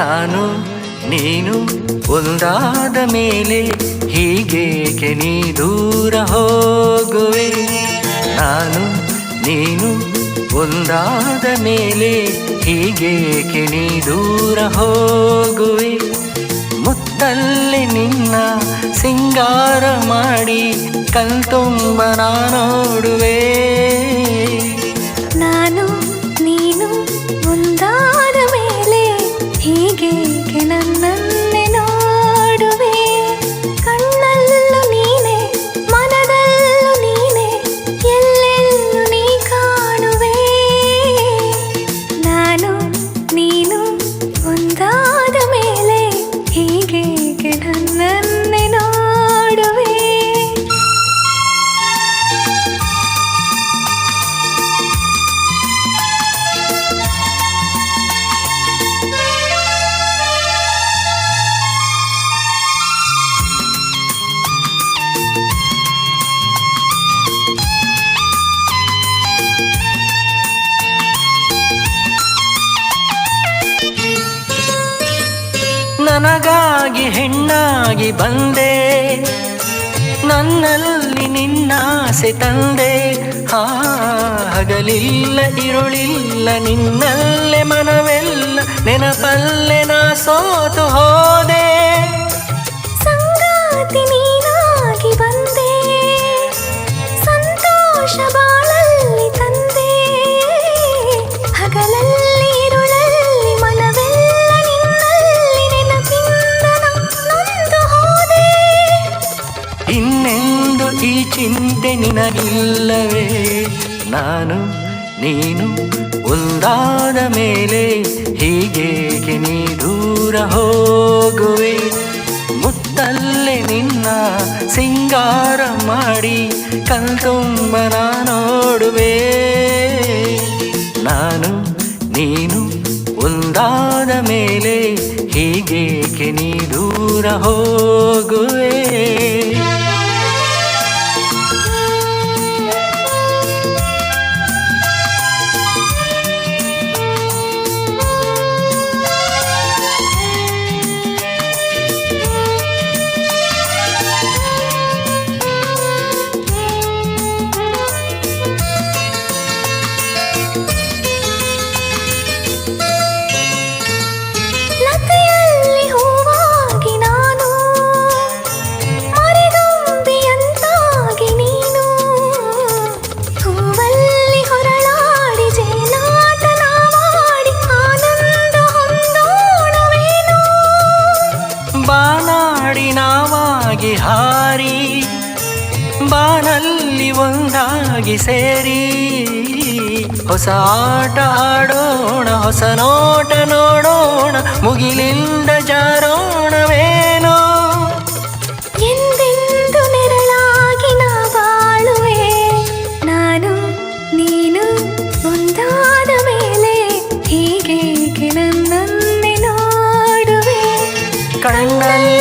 ನಾನು ನೀನು ಒಂದಾದ ಮೇಲೆ ಹೀಗೇಕೆ ನೀ ದೂರ ಹೋಗುವೆ. ನಾನು ನೀನು ಒಂದಾದ ಮೇಲೆ ಹೀಗೇಕೆ ನೀ ದೂರ ಹೋಗುವೆ. ಮುತ್ತಲ್ಲಿ ನಿನ್ನ ಸಿಂಗಾರ ಮಾಡಿ ಕಣ್ತುಂಬ ನೋಡುವೆ. ನಾನು ನೀನು ಒಂದಾದ ಮೇಲೆ ಹೀಗೇಕೆ ನನ್ನನ್ನೇ ನೋಡುವೆ. ಕಣ್ಣಲ್ಲೂ ನೀನೆ ಮನದಲ್ಲೂ ನೀನೆ ಎಲ್ಲೆಲ್ಲೂ ನೀ ಕಾಣುವೆ. ನಾನು ನೀನು ಒಂದಾದ ಮೇಲೆ ಹೀಗೇಕೆ ನನ್ನನ್ನೇ ನೋಡುವೆ. ನನಗಾಗಿ ಹೆಣ್ಣಾಗಿ ಬಂದೆ, ನನ್ನಲ್ಲಿ ನಿನ್ನಾಸೆ ತಂದೆ. ಹಗಲಿಲ್ಲ ಇರುಳಿಲ್ಲ ನಿನ್ನಲ್ಲೇ ಮನವೆಲ್ಲ ನೆನಪಲ್ಲೇ ನಾ ಸೋತು ಹೋದೆ. ಸಂಗಾತಿ ನೀನಾಗಿ ಬಂದೆ, ಸಂತೋಷ ಬಾಳಲ್ಲಿ ತಂದೆ. ಹಗಲಲ್ಲಿ ಇರುಳಲ್ಲಿ ಮನವೆಲ್ಲ ನಿನ್ನಲ್ಲಿ ನೆನಪಿಂದ ನೊಂದು ಹೋದೆ. ಇನ್ನೆಂದು ಈ ಚಿಂತೆ ನಿನಗಿಲ್ಲವೇ. ನಾನು ನೀನು ಒಂದಾದ ಮೇಲೆ ಹೀಗೇಕೆ ನೀ ದೂರ ಹೋಗುವೆ. ಮುತ್ತಲ್ಲೇ ನಿನ್ನ ಸಿಂಗಾರ ಮಾಡಿ ಕಣ್ತುಂಬ ನೋಡುವೆ. ನಾನು ನೀನು ಒಂದಾದ ಮೇಲೆ ಹೀಗೇಕೆ ನೀ ದೂರ ಹೋಗುವೆ. ಲತೆಯಲ್ಲಿ ಹೂವಾಗಿ ನಾನು, ಮರೆದುಂಬಿಯಂತಾಗಿ ನೀನು. ಹೂವಲ್ಲಿ ಹೊರಳಾಡಿ ಜೇನಾಟನ ಮಾಡಿ ಆನಂದ ಹೊಂದೋಣವೇನು. ಬಾನಾಡಿ ನಾವಾಗಿ ಹಾರಿ ಬಾನಲ್ಲಿ ಒಂದಾಗಿ ಸೇರಿ ಹೊಸ ಆಟ ಆಡೋಣ, ಹೊಸ ನೋಟ ನೋಡೋಣ, ಮುಗಿಲಿಂದ ಜಾರೋಣವೇನೋ. ಎಂದೆಂದು ನೆರಳಾಗಿ ನಾ ಬಾಳುವೆ. ನಾನು ನೀನು ಒಂದಾದ ಮೇಲೆ ಹೀಗೇಕೆ ನನ್ನನ್ನೇ ನೋಡುವೆ. ಕಣ್ಣಲ್ಲಿ